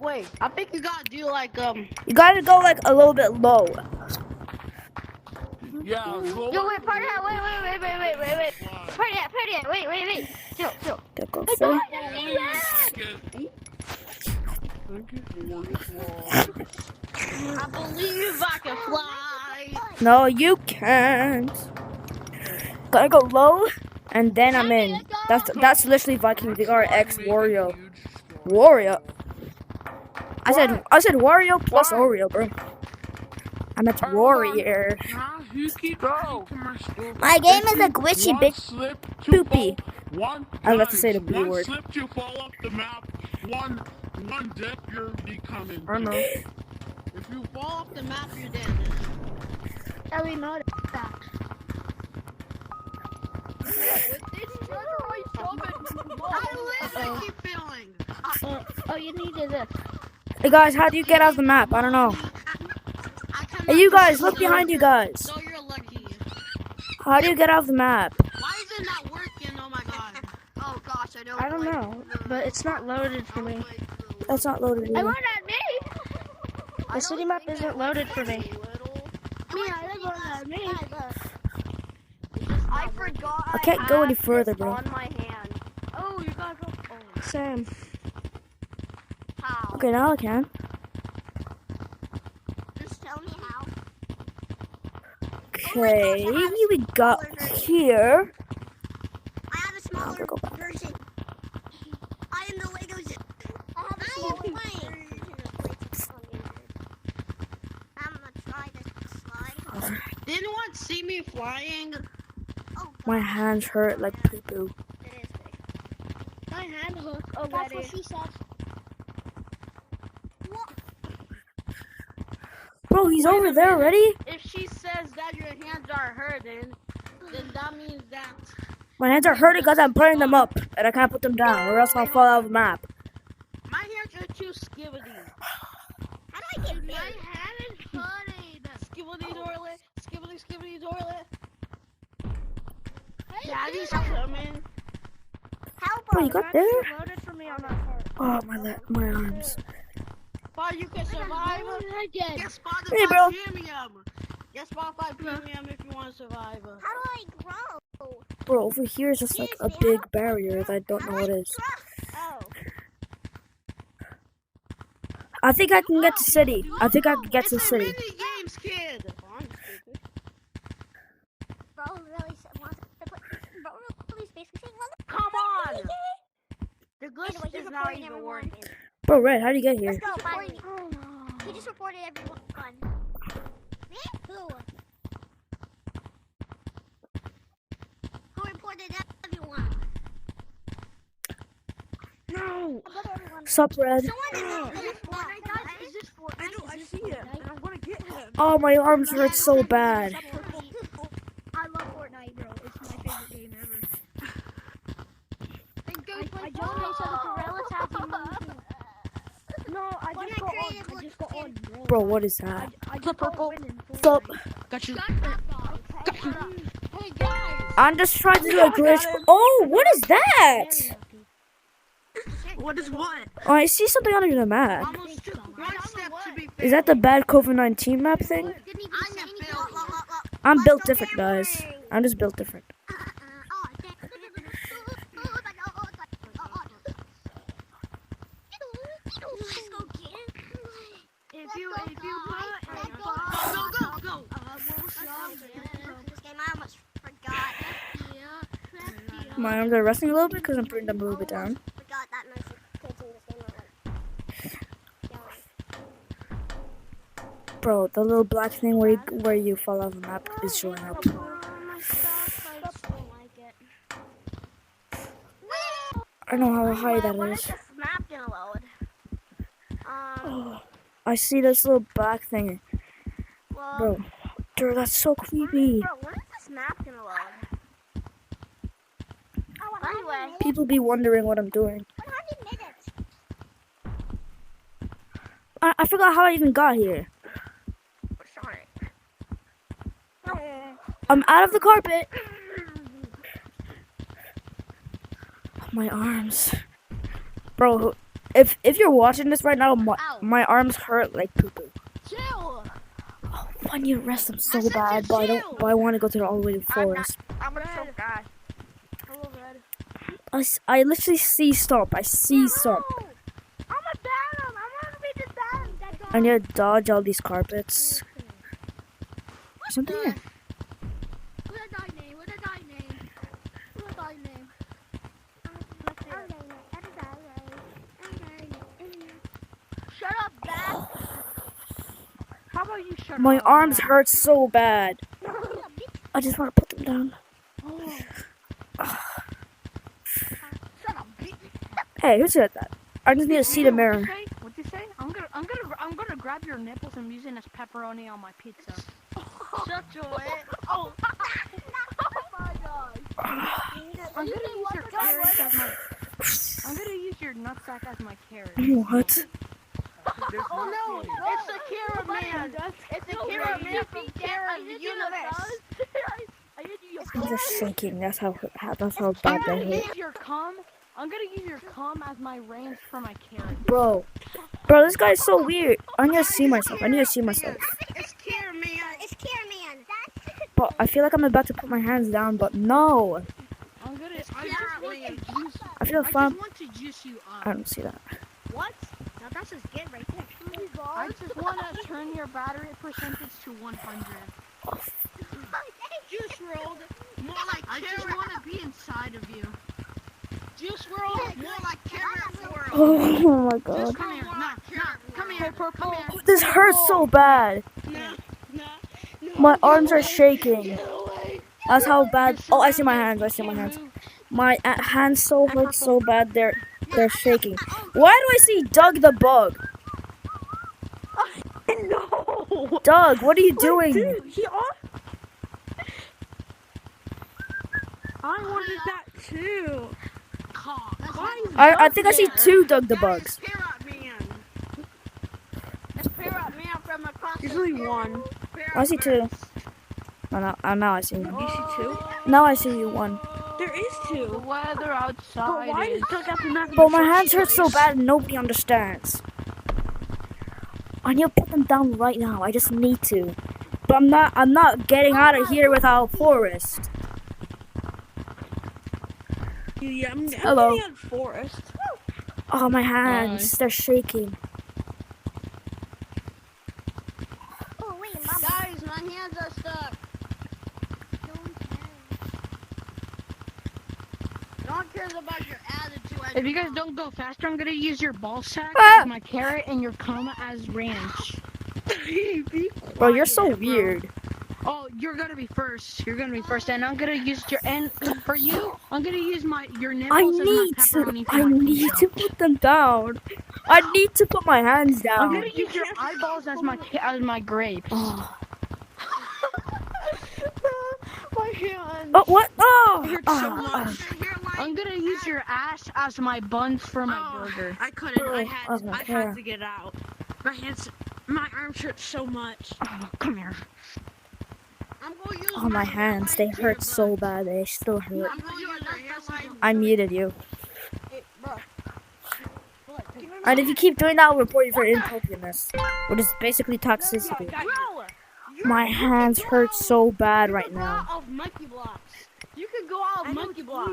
Wait. I think you gotta do like You gotta go like a little bit low. Yeah, slow. Yo, wait, party hat, wait. Party hat, wait. Chill. Don't go I for got it. it, yes! I believe I can fly. No, you can't. Gotta go low, and then I'm in. That's literally Viking VR X Wario. Wario. I said Wario plus Oreo, bro. I meant warrior. My game is a glitchy big poopy. I was about to say the B word. One slip to fall off the map. One dip, you're becoming. I know. If you fall off the map, you're dead. Ellie, not that. I literally keep failing. Oh, you needed this. Hey guys, how do you get off the map? I don't know. Hey, you guys, look behind you guys. So you're lucky. How do you get off the map? Why is it not working? Oh my god. Oh gosh, I don't know, but it's not loaded for me. That's not loaded I either. want at me. The city map isn't loaded for me. I forgot. I can't go any further, bro. On my hand. Oh, you gotta go. Oh. Sam. How? Okay, now I can. Just tell me how. Okay, we got here. I have a smaller go back. version. I am the Legos. I have a smaller version I'm gonna try this slide. Did anyone see me flying? Oh, God. My hands hurt like poo poo. It is big. My hand hook already. That's what she said. What? Bro, he's over there already? If she says that your hands are hurting, then that means that My hands are hurting because I'm putting them up and I can't put them down or else I'll fall out of the map. my hands are too skivvity. How do I get big? My hand is hurting. Skivvity toilet. Skivvity toilet. Daddy's coming. Help Bro, us. you got there? Loaded for me on that part. Oh, my arms. But you can survive. Get Spotify Hey, bro. Premium. Get Spotify Premium if you want to survive. How do I grow? Bro, over here is just like a big barrier that I don't know what it is. Oh. I think I can get to city. I think I can get to It's a city. mini games, kid. Bro really wants to put. Bro really basically wants to. Come on. The Anyway, glitch he's is not recording even everyone. working. Bro, Red, how do you get here? Let's go, finally. He just reported everyone. Me? Who? Who reported everyone? No. Sup, Red? Someone is Is this Fortnite? I see it, and I want to get him. Oh, my arms hurt so bad. I love Fortnite, bro. It's my favorite game ever. I just made sure the Gorilla Tag team moved. No, I just got on, bro. Bro, what is that? I just got winning. Sup? Got you. Hey guys. I'm just trying to do a glitch. Oh, what is that? What is what? Oh, I see something under the map. Almost took one step to be Is that the bad COVID-19 map thing? Didn't even say anything. I'm built different, guys. I'm just built different. If you put Go. I almost forgot. My arms are resting a little bit because I'm putting them a little bit down. Forgot that much. Continue this game. Bro, the little black thing where you fall off the map is showing up. I don't know how high that When is. is this map gonna load? Oh, I see this little black thing. Well, Bro, dude, that's so creepy. bro, when is this map gonna load? Anyway, People be wondering what I'm doing. 100 minutes. I forgot how I even got here. Sorry. I'm out of the carpet. My arms. Bro, if you're watching this right now, Ow. my arms hurt like poo poo. Chill. I need to rest them so said bad, to but chill. I want to go to the all the way to the I'm not- forest. I'm gonna show guys. Hello, Red. I literally see stomp. I see stomp. I'm a bottom. I want to be the bottom. That's all. I need to dodge all these carpets. There's something here. What's a dog name? What's a dog name? What's a dog name? Shut up, Beth. How about you shut My up? arms hurt so bad. I just want to put them down. Shut up, bitch. Hey, who said that? I just need to see the mirror. What'd you say? I'm gonna grab your nipples and use it as pepperoni on my pizza. Shut your ass. Oh. Oh my god. I'm gonna use your carrots as my. I'm gonna use your nutsack as my carrot. What? Oh no, it's the Kira Man. It's the Kira Man from Kira the Universe. I'm just shaking. That's how bad I'm that gonna hurt. use your cum. I'm gonna use your cum as my range for my carrot. Bro, this guy's so weird. I need to see myself. It's Kira Man. It's Kira Man. But I feel like I'm about to put my hands down, but no. I'm gonna. I feel fun. want to juice you up. I don't see that. What? Now that's just good right there. I just want to turn your battery percentage to 100. Juice World, more like I just Kira. want to be inside of you. Juice World, more like Kira World. Oh my god. Come here. No, come here. Come here. This hurts so bad. My arms are shaking. That's how bad. Oh, I see my hands. I see my hands. My hands so hurt so bad. They're shaking. Why do I see Doug the bug? No. Doug, what are you doing? Dude, I wanted that too. I think I see two Doug the bugs. Pirate Man. It's Pirate Man from across Usually the one. I see two. Oh, now I see one. You see two? Now I see you one. There is two. The weather outside. But why is Doug have to not? But my hands hurt so bad and nobody understands. I need to put them down right now. I just need to. But I'm not getting out of here without Forest. Yeah, I'm Hello. on Forest. Oh, my hands. They're shaking. Oh wait, Mama. Guys, my hands are stuck. No one cares about your attitude. If you guys don't go faster, I'm gonna use your ball sack Ah! as my carrot and your comma as ranch. Bro, you're so weird. Oh, you're gonna be first. You're gonna be first, and I'm gonna use your and for you, I'm gonna use your nipples I as my need pepperoni to. for I my need pizza. to put them down. I need to put my hands I'm down. gonna use your eyeballs as my grapes. Oh, My hand. oh what? Oh, Hurts so much. I'm gonna use your ass as my buns for my burger. I couldn't. I Oh, had okay. to get out. My arms hurt so much. Oh, come here. I'm gonna use Oh, my hands. They hurt so bad. They still hurt. I'm gonna use my hairline. I muted you. Hey, bro. And if you keep doing that, I'll report you for inappropriateness, which is basically toxicity. Bro, My hands hurt so bad right now. Of monkey blocks. You can go out of monkey blocks.